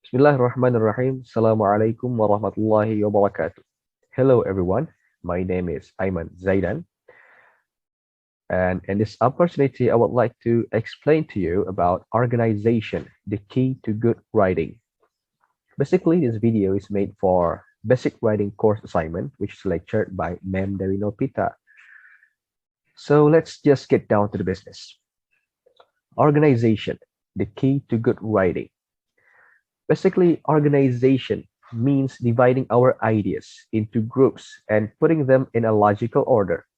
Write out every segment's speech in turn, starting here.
Bismillahirrahmanirrahim. Assalamualaikum warahmatullahi wabarakatuh. Hello everyone. My name is Aiman Zaidan, and in this opportunity I would like to explain to you about organization, the key to good writing. Basically, this video is made for basic writing course assignment, which is lectured by Ma'am Dewi Nopita. So let's just get down to the business. Organization, the key to good writing. Basically, organization means dividing our ideas into groups and putting them in a logical order.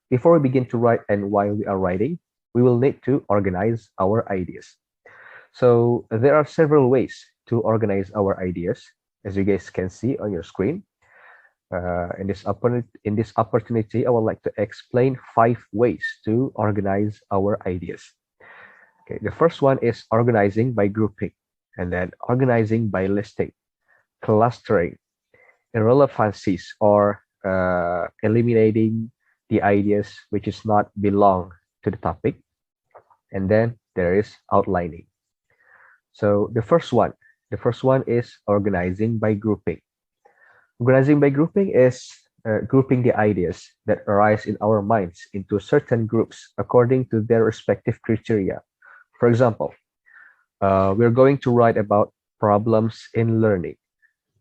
Before we begin to write and while we are writing, we will need to organize our ideas. So there are several ways to organize our ideas, as you guys can see on your screen. In this opportunity, I would like to explain 5 ways to organize our ideas. Okay, the first one is organizing by grouping, and then organizing by listing, clustering, irrelevancies, or eliminating the ideas which is not belong to the topic, and then there is outlining. So the first one is organizing by grouping. Organizing by grouping is grouping the ideas that arise in our minds into certain groups according to their respective criteria. For example, we're going to write about problems in learning.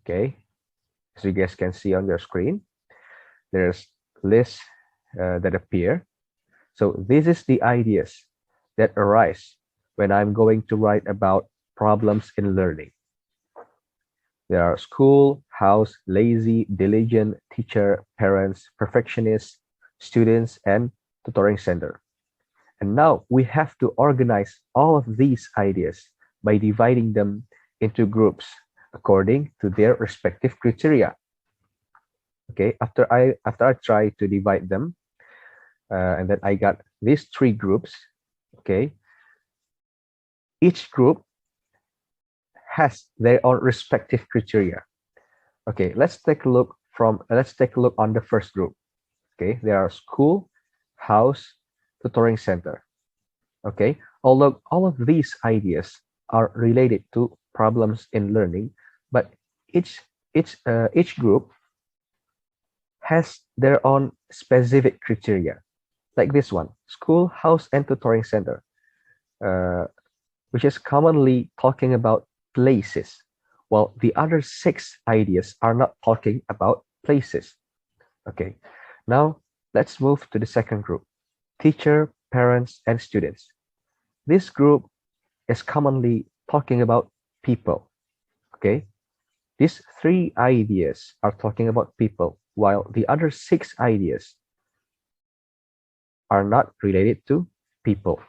Okay, as you guys can see on your screen, there's lists that appear. So this is the ideas that arise when I'm going to write about problems in learning. There are school, house, lazy, diligent, teacher, parents, perfectionist, students, and tutoring center. And now we have to organize all of these ideas by dividing them into groups according to their respective criteria. Okay, after I try to divide them, and then I got these 3 groups. Okay, each group has their own respective criteria. Okay, let's take a look on the first group. Okay, there are school, house, tutoring center. Okay, although all of these ideas are related to problems in learning, but each group has their own specific criteria. Like this one, school, house, and tutoring center, uh, which is commonly talking about places, while the other 6 ideas are not talking about places. Okay, now let's move to the second group, teacher, parents, and students. This group is commonly talking about people. Okay, these 3 ideas are talking about people, while the other 6 ideas are not related to people.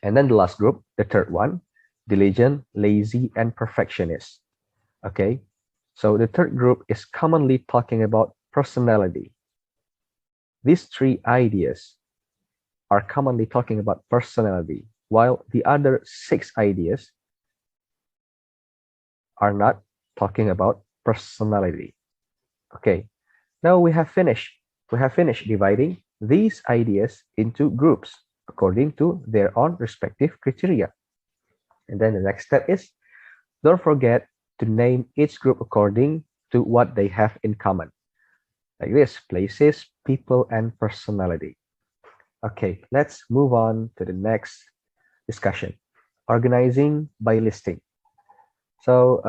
And then the last group, the third one, diligent, lazy, and perfectionist. Okay, so the third group is commonly talking about personality. These 3 ideas are commonly talking about personality, while the other 6 ideas are not talking about personality. Okay, now we have finished. We have finished dividing these ideas into groups according to their own respective criteria. And then the next step is, don't forget to name each group according to what they have in common. Like this, places, people, and personality. Okay, let's move on to the next discussion. Organizing by listing. So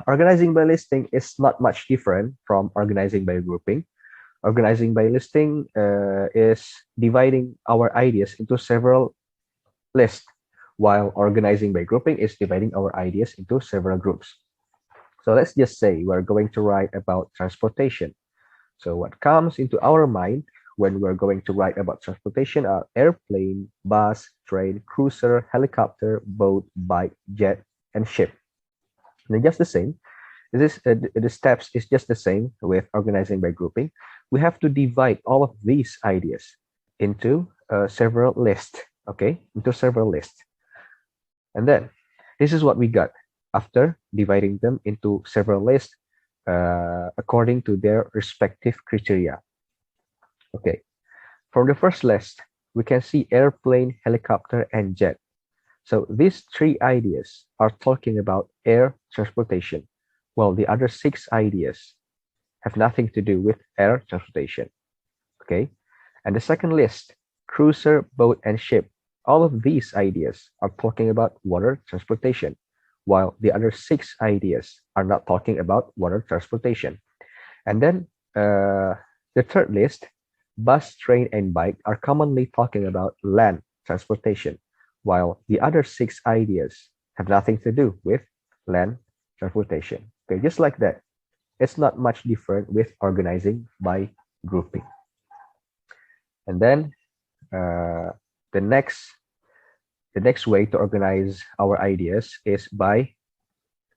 organizing by listing is not much different from organizing by grouping. Organizing by listing is dividing our ideas into several lists, while organizing by grouping is dividing our ideas into several groups. So let's just say we're going to write about transportation. So what comes into our mind when we're going to write about transportation are airplane, bus, train, cruiser, helicopter, boat, bike, jet, and ship. And just the same, the steps is just the same with organizing by grouping. We have to divide all of these ideas into several lists, okay, into several lists. And then this is what we got after dividing them into several lists according to their respective criteria. Okay, from the first list, we can see airplane, helicopter, and jet. So these three ideas are talking about air transportation, while the other six ideas have nothing to do with air transportation. Okay. And the second list, cruiser, boat, and ship. All of these ideas are talking about water transportation, while the other six ideas are not talking about water transportation. And then the third list, bus, train, and bike are commonly talking about land transportation, while the other six ideas have nothing to do with land transportation. Okay, just like that. It's not much different with organizing by grouping. And then uh, the next the next way to organize our ideas is by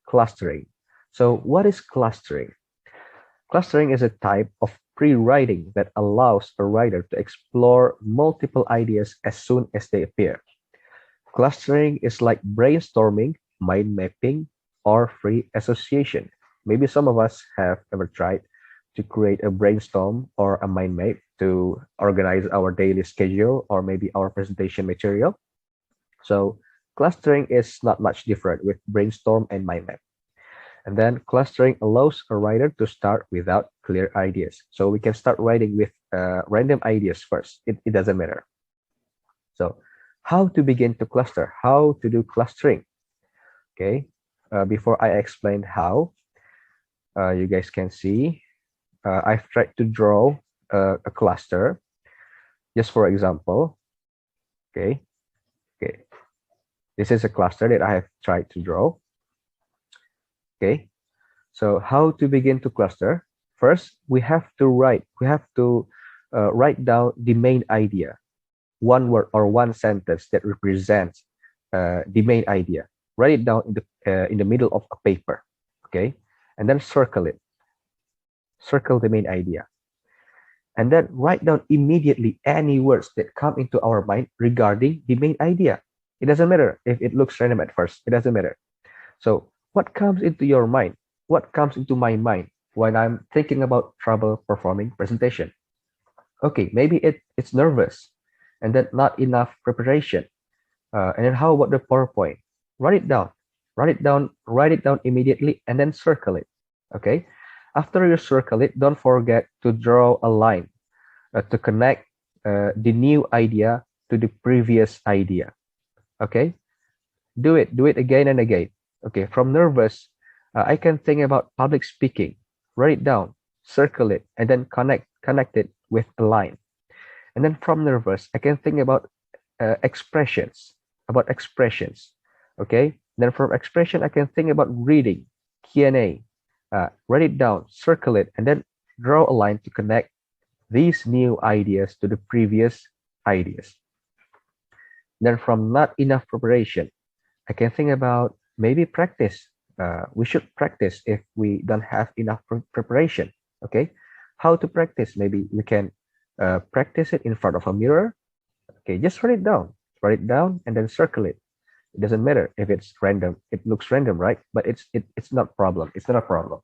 clustering. So what is clustering? Clustering is a type of pre-writing that allows a writer to explore multiple ideas as soon as they appear. Clustering is like brainstorming, mind mapping, or free association. Maybe some of us have ever tried to create a brainstorm or a mind map to organize our daily schedule or maybe our presentation material. So clustering is not much different with brainstorm and mind map. And then clustering allows a writer to start without clear ideas. So we can start writing with random ideas first. It doesn't matter. So how to begin to cluster, how to do clustering. Okay. Before I explain how, you guys can see, I've tried to draw a cluster. Just for example, okay. Okay. This is a cluster that I have tried to draw. Okay. So how to begin to cluster? First, we have to write down the main idea, one word or one sentence that represents the main idea. Write it down in the middle of a paper, okay, and then circle it. Circle the main idea, and then write down immediately any words that come into our mind regarding the main idea. It doesn't matter if it looks random at first. It doesn't matter. So what comes into your mind? What comes into my mind when I'm thinking about trouble performing presentation? Okay, maybe it's nervous and then not enough preparation. And then how about the PowerPoint? Write it down. Write it down immediately and then circle it. Okay. After you circle it, don't forget to draw a line to connect the new idea to the previous idea. Okay. Do it again and again. Okay. From nervous, I can think about public speaking. Write it down, circle it, and then connect it with a line. And then from nervous, I can think about expressions, okay. Then from expression, I can think about reading, Q&A. Write it down, circle it, and then draw a line to connect these new ideas to the previous ideas. Then from not enough preparation, I can think about maybe practice. We should practice if we don't have enough preparation. Okay, how to practice? Maybe we can practice it in front of a mirror. Okay, just write it down, and then circle it. It doesn't matter if it's random. It looks random, right? But it's not problem. It's not a problem.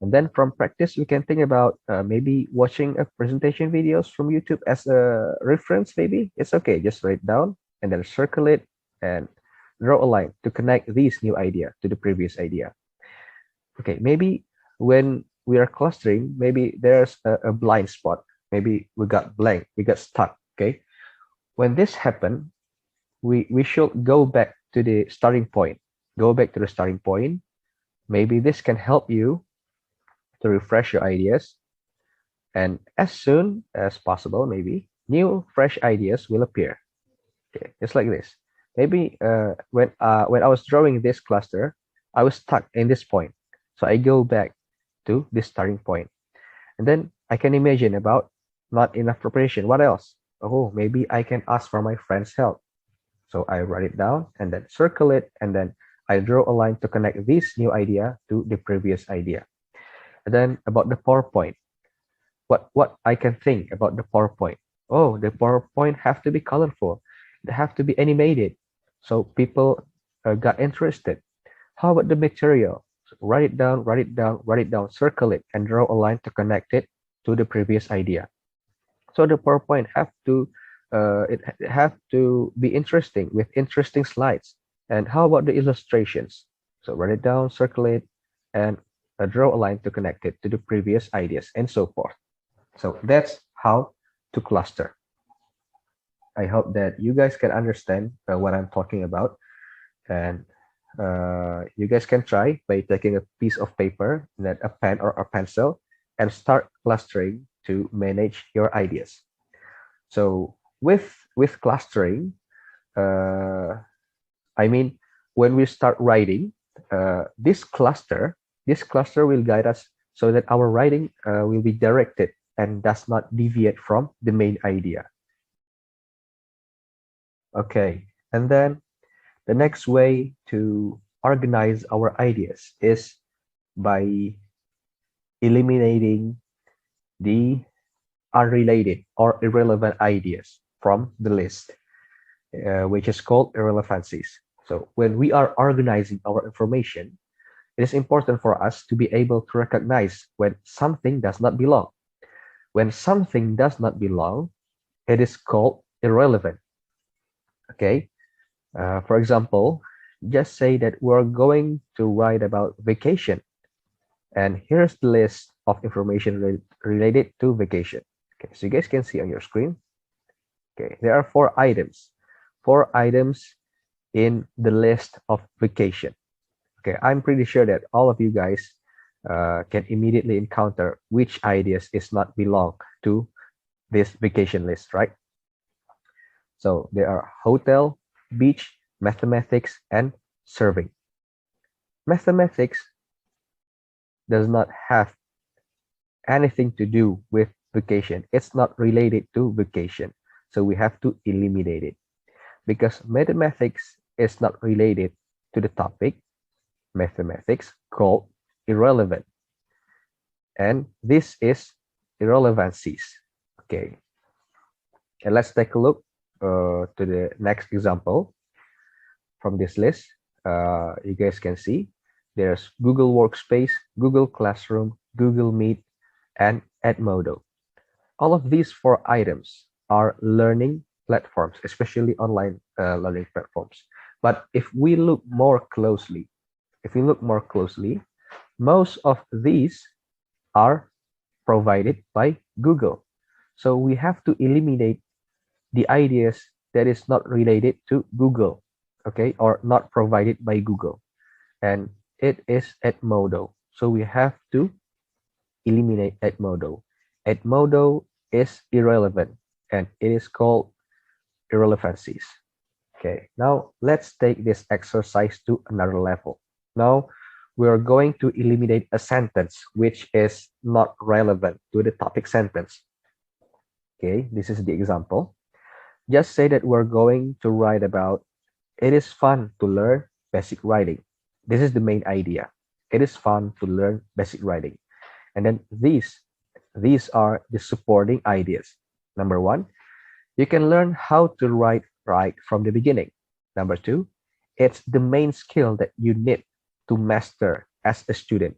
And then from practice, we can think about maybe watching a presentation videos from YouTube as a reference. Maybe it's okay. Just write it down and then circle it and draw a line to connect this new idea to the previous idea. Okay, maybe when we are clustering, maybe there's a blind spot. Maybe we got blank, we got stuck. Okay, when this happened, we should go back to the starting point. Go back to the starting point. Maybe this can help you to refresh your ideas, and as soon as possible, maybe new fresh ideas will appear. Okay, just like this. Maybe when I was drawing this cluster, I was stuck in this point. So I go back to this starting point. And then I can imagine about not enough preparation. What else? Oh, maybe I can ask for my friend's help. So I write it down and then circle it, and then I draw a line to connect this new idea to the previous idea. And then about the PowerPoint, what I can think about the PowerPoint. Oh, the PowerPoint have to be colorful. They have to be animated. So people got interested. How about the material? So write it down, circle it, and draw a line to connect it to the previous idea. So the PowerPoint have to it have to be interesting with interesting slides. And how about the illustrations? So write it down, circle it, and draw a line to connect it to the previous ideas and so forth. So that's how to cluster. I hope that you guys can understand what I'm talking about, and you guys can try by taking a piece of paper, then a pen or a pencil, and start clustering to manage your ideas. So with clustering, uh, I mean, when we start writing, this cluster will guide us so that our writing will be directed and does not deviate from the main idea. Okay, and then the next way to organize our ideas is by eliminating the unrelated or irrelevant ideas from the list, which is called irrelevancies. So when we are organizing our information, it is important for us to be able to recognize when something does not belong. When something does not belong, it is called irrelevant. Okay. For example, just say that we're going to write about vacation, and here's the list of information related to vacation. Okay, so you guys can see on your screen. Okay, there are four items in the list of vacation. Okay, I'm pretty sure that all of you guys can immediately encounter which ideas is not belong to this vacation list, right? So there are hotel, beach, mathematics, and serving. Mathematics does not have anything to do with vacation. It's not related to vacation. So we have to eliminate it because mathematics is not related to the topic. Mathematics called irrelevant. And this is irrelevancies. Okay. And let's take a look to the next example from this list. You guys can see there's Google Workspace, Google Classroom, Google Meet, and Edmodo. All of these four items are learning platforms, especially online learning platforms. But if we look more closely, most of these are provided by Google. So we have to eliminate the ideas that is not related to Google, okay, or not provided by Google. And it is Edmodo. So we have to eliminate Edmodo. Edmodo is irrelevant and it is called irrelevancies. Okay, now let's take this exercise to another level. Now we are going to eliminate a sentence which is not relevant to the topic sentence. Okay, this is the example. Just say that we're going to write about it is fun to learn basic writing. This is the main idea. It is fun to learn basic writing. And then these are the supporting ideas. Number one, you can learn how to write right from the beginning. Number two, it's the main skill that you need to master as a student.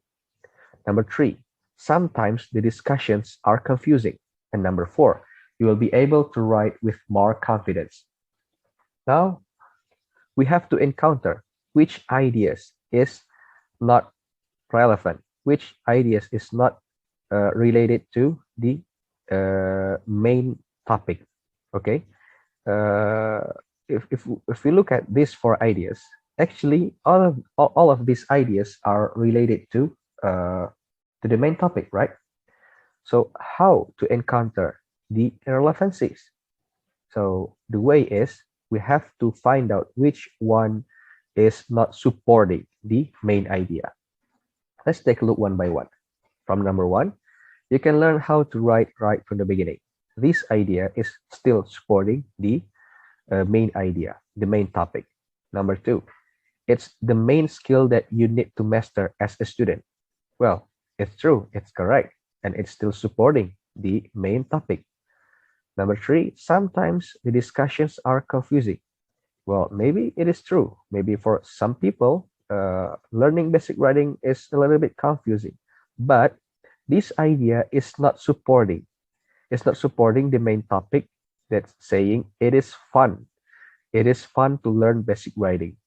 Number three, sometimes the discussions are confusing. And number four, you will be able to write with more confidence. Now, we have to encounter which ideas is not relevant, which ideas is not related to the main topic. Okay, if we look at these four ideas, actually all of these ideas are related to the main topic, right? So how to encounter the irrelevancies? So the way is we have to find out which one is not supporting the main idea. Let's take a look one by one. From number one, you can learn how to write right from the beginning. This idea is still supporting the main idea, the main topic. Number two, it's the main skill that you need to master as a student. Well, it's true, it's correct, and it's still supporting the main topic. Number three, sometimes the discussions are confusing. Well, maybe it is true. Maybe for some people, learning basic writing is a little bit confusing, but this idea is not supporting. It's not supporting the main topic that's saying it is fun. It is fun to learn basic writing.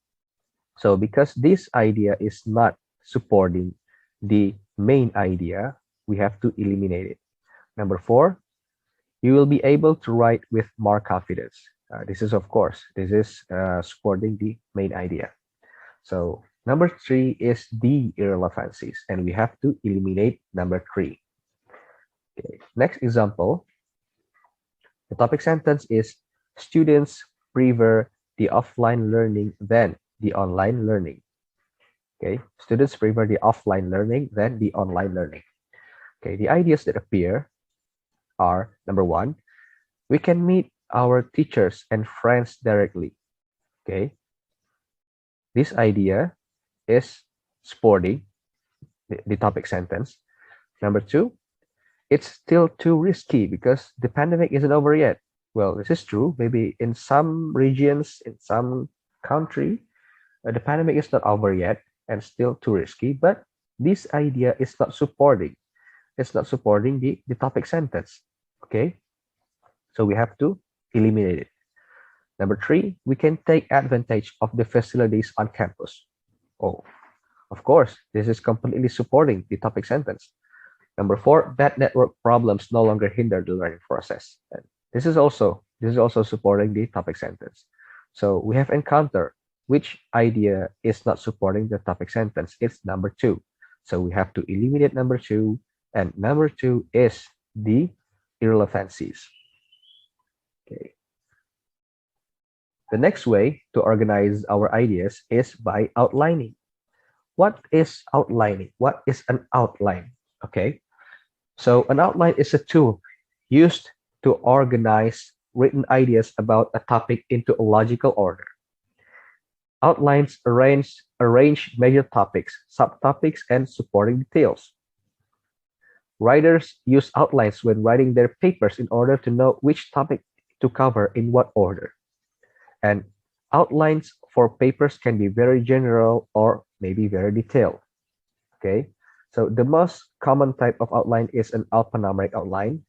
So because this idea is not supporting the main idea, we have to eliminate it. Number four, you will be able to write with more confidence. This is, of course, this is supporting the main idea. So number three is the irrelevancies, and we have to eliminate number three. Okay. Next example, the topic sentence is students prefer the offline learning than the online learning. Okay, students prefer the offline learning than the online learning. Okay, the ideas that appear are number one, we can meet our teachers and friends directly. Okay, this idea is supporting the topic sentence. Number two, it's still too risky because the pandemic isn't over yet. Well, this is true. Maybe in some regions, in some country, the pandemic is not over yet and still too risky. But this idea is not supporting. It's not supporting the topic sentence. Okay, so we have to eliminate it. Number three, we can take advantage of the facilities on campus. Oh, of course, this is completely supporting the topic sentence. Number four, bad network problems no longer hinder the learning process. And this is also supporting the topic sentence. So we have encountered which idea is not supporting the topic sentence. It's number two. So we have to eliminate number two, and number two is the irrelevancies. Okay. The next way to organize our ideas is by outlining. What is outlining? What is an outline? Okay. So an outline is a tool used to organize written ideas about a topic into a logical order. Outlines arrange major topics, subtopics, and supporting details. Writers use outlines when writing their papers in order to know which topic to cover in what order. And outlines for papers can be very general or maybe very detailed. Okay, so the most common type of outline is an alphanumeric outline,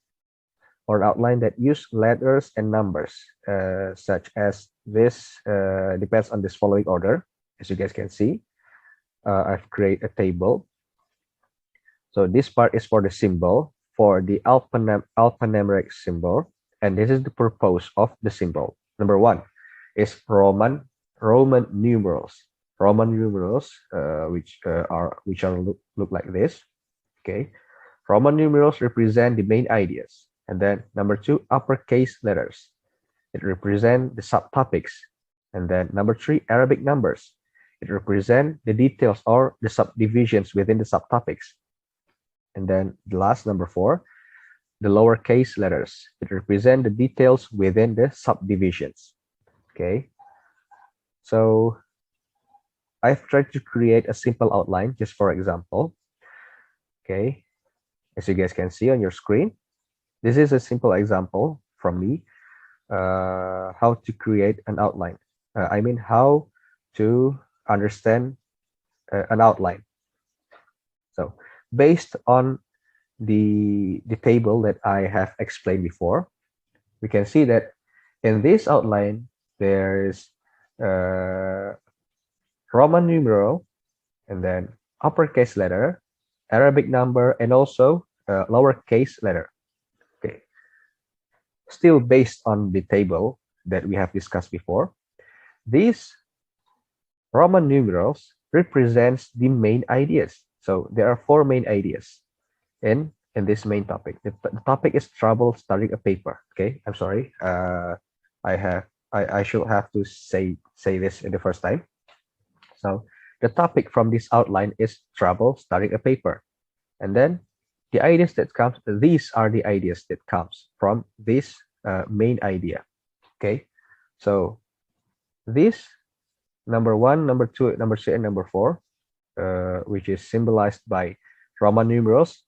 or an outline that use letters and numbers, such as this depends on this following order. As you guys can see, I've created a table. So this part is for the symbol, for the alphanumeric symbol, and this is the purpose of the symbol. Number one is Roman numerals. Roman numerals, which look like this. Okay, Roman numerals represent the main ideas, and then number two, uppercase letters. It represents the subtopics, and then number three, Arabic numbers. It represents the details or the subdivisions within the subtopics. And then the last, number four, the lowercase letters. It represents the details within the subdivisions. Okay, so I've tried to create a simple outline just for example. Okay, as you guys can see on your screen, this is a simple example from me, how to create an outline. I mean how to understand an outline. So based on the table that I have explained before, we can see that in this outline there's Roman numeral, and then uppercase letter, Arabic number, and also lowercase letter. Okay. Still based on the table that we have discussed before, these Roman numerals represents the main ideas. So there are four main ideas in this main topic. The topic is trouble starting a paper. Okay, I'm sorry. I should have to say this in the first time. So the topic from this outline is trouble starting a paper, and then the ideas that comes. These are the ideas that comes from this main idea. Okay, so this number one, number two, number three, and number four, which is symbolized by Roman numerals,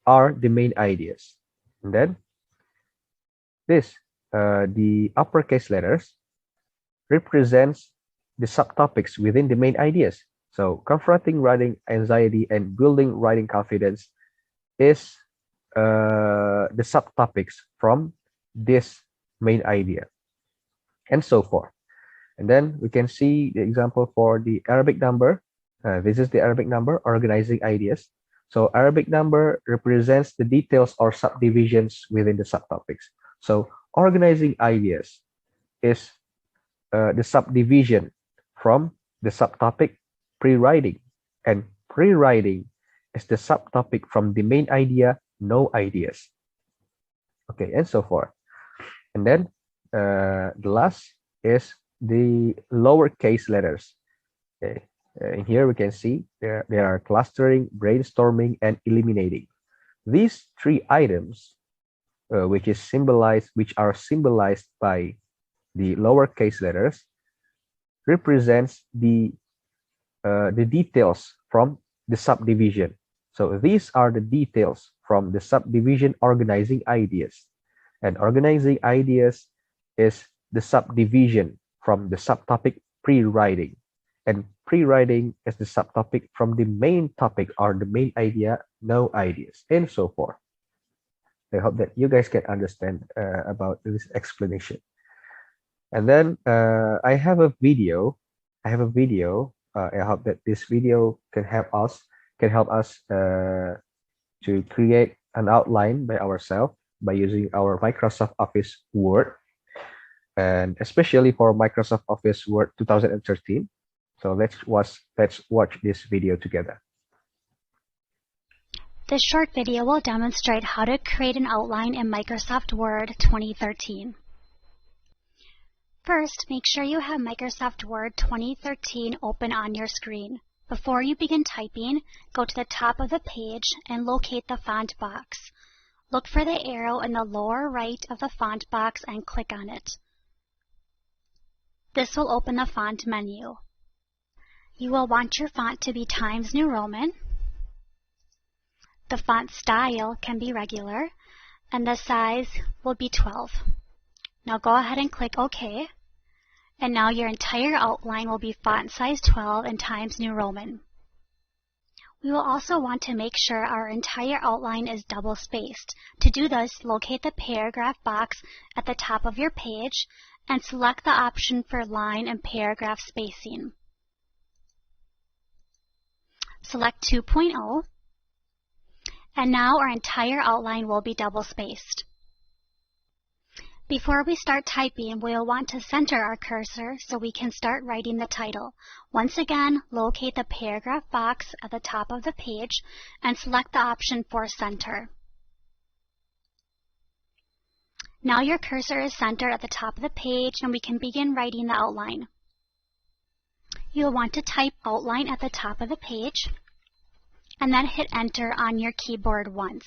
are the main ideas. And then this, the uppercase letters, represents the subtopics within the main ideas. So confronting writing anxiety and building writing confidence is the subtopics from this main idea, and so forth. And then we can see the example for the Arabic number. This is the Arabic number, organizing ideas. So Arabic number represents the details or subdivisions within the subtopics. So organizing ideas is the subdivision from the subtopic pre-writing, and pre-writing is the subtopic from the main idea, no ideas. Okay, and so forth. And then the last is the lowercase letters. Okay, in here we can see there are clustering, brainstorming, and eliminating. These three items, which are symbolized by the lowercase letters, represents the details from the subdivision. So these are the details from the subdivision organizing ideas, and organizing ideas is the subdivision from the subtopic pre-writing, and pre-writing is the subtopic from the main topic or the main idea, no ideas, and so forth. I hope that you guys can understand about this explanation. And then I have a video. I hope that this video can help us to create an outline by ourselves by using our Microsoft Office Word, and especially for Microsoft Office Word 2013. So let's watch this video together. This short video will demonstrate how to create an outline in Microsoft Word 2013. First, make sure you have Microsoft Word 2013 open on your screen. Before you begin typing, go to the top of the page and locate the font box. Look for the arrow in the lower right of the font box and click on it. This will open the font menu. You will want your font to be Times New Roman. The font style can be regular, and the size will be 12. Now go ahead and click OK, and now your entire outline will be font size 12 and Times New Roman. We will also want to make sure our entire outline is double-spaced. To do this, locate the paragraph box at the top of your page and select the option for line and paragraph spacing. Select 2.0, and now our entire outline will be double-spaced. Before we start typing, we'll want to center our cursor so we can start writing the title. Once again, locate the paragraph box at the top of the page and select the option for center. Now your cursor is centered at the top of the page and we can begin writing the outline. You'll want to type outline at the top of the page and then hit enter on your keyboard once.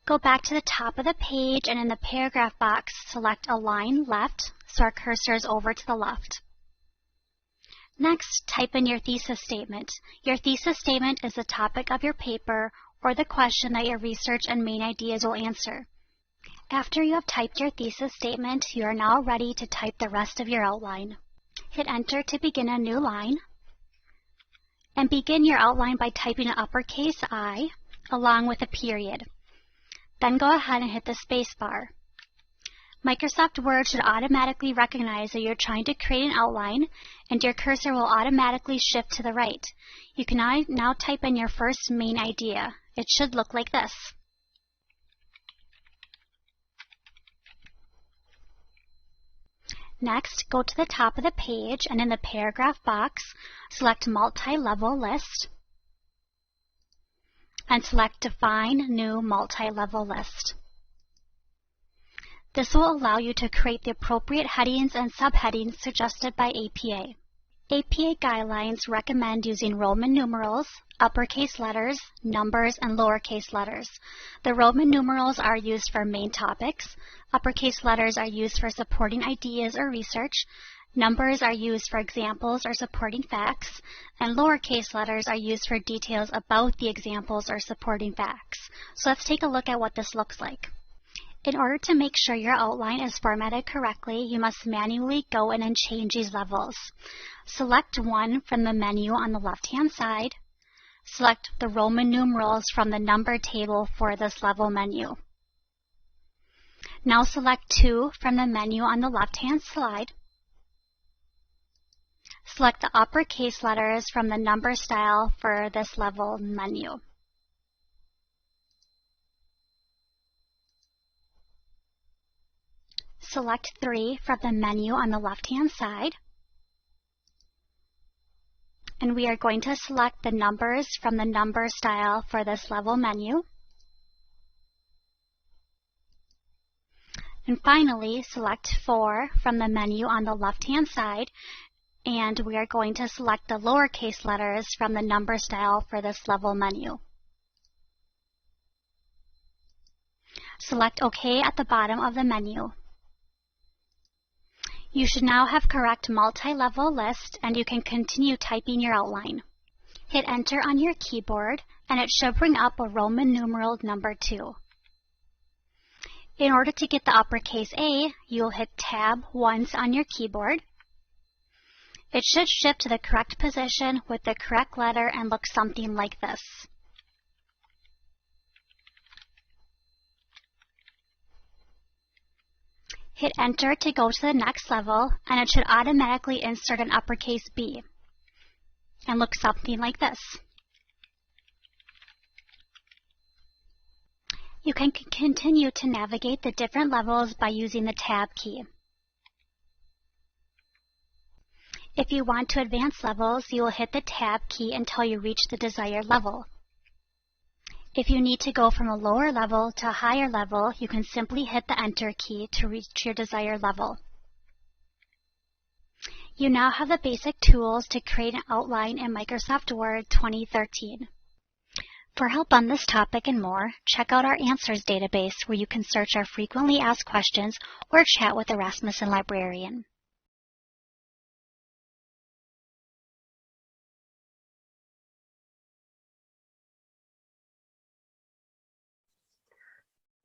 Go back to the top of the page and in the paragraph box, select Align Left so our cursor is over to the left. Next, type in your thesis statement. Your thesis statement is the topic of your paper or the question that your research and main ideas will answer. After you have typed your thesis statement, you are now ready to type the rest of your outline. Hit enter to begin a new line, and begin your outline by typing an uppercase I along with a period. Then go ahead and hit the space bar. Microsoft Word should automatically recognize that you're trying to create an outline, and your cursor will automatically shift to the right. You can now type in your first main idea. It should look like this. Next, go to the top of the page and in the paragraph box, select Multi-Level List and select Define New Multi-Level List. This will allow you to create the appropriate headings and subheadings suggested by APA. APA guidelines recommend using Roman numerals, uppercase letters, numbers, and lowercase letters. The Roman numerals are used for main topics, uppercase letters are used for supporting ideas or research, numbers are used for examples or supporting facts, and lowercase letters are used for details about the examples or supporting facts. So let's take a look at what this looks like. In order to make sure your outline is formatted correctly, you must manually go in and change these levels. Select one from the menu on the left-hand side. Select the Roman numerals from the number table for this level menu. Now select 2 from the menu on the left-hand side. Select the uppercase letters from the number style for this level menu. Select 3 from the menu on the left-hand side. And we are going to select the numbers from the number style for this level menu. And finally, select 4 from the menu on the left-hand side, and we are going to select the lowercase letters from the number style for this level menu. Select OK at the bottom of the menu. You should now have correct multi-level list, and you can continue typing your outline. Hit Enter on your keyboard, and it should bring up a Roman numeral number 2. In order to get the uppercase A, you'll hit Tab once on your keyboard. It should shift to the correct position with the correct letter and look something like this. Hit Enter to go to the next level, and it should automatically insert an uppercase B and look something like this. You can continue to navigate the different levels by using the Tab key. If you want to advance levels, you will hit the Tab key until you reach the desired level. If you need to go from a lower level to a higher level, you can simply hit the Enter key to reach your desired level. You now have the basic tools to create an outline in Microsoft Word 2013. For help on this topic and more, check out our answers database where you can search our frequently asked questions or chat with the Rasmussen librarian.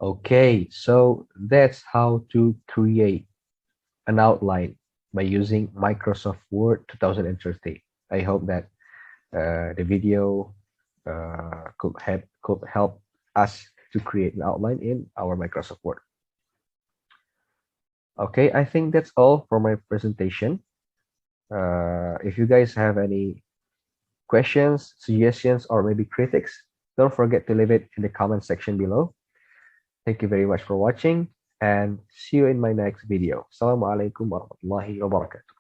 Okay, so that's how to create an outline by using Microsoft Word 2013. I hope that the video could help us to create an outline in our Microsoft Word. Okay, I think that's all for my presentation. If you guys have any questions, suggestions, or maybe critics, don't forget to leave it in the comment section below. Thank you very much for watching, and see you in my next video. Assalamualaikum warahmatullahi wabarakatuh.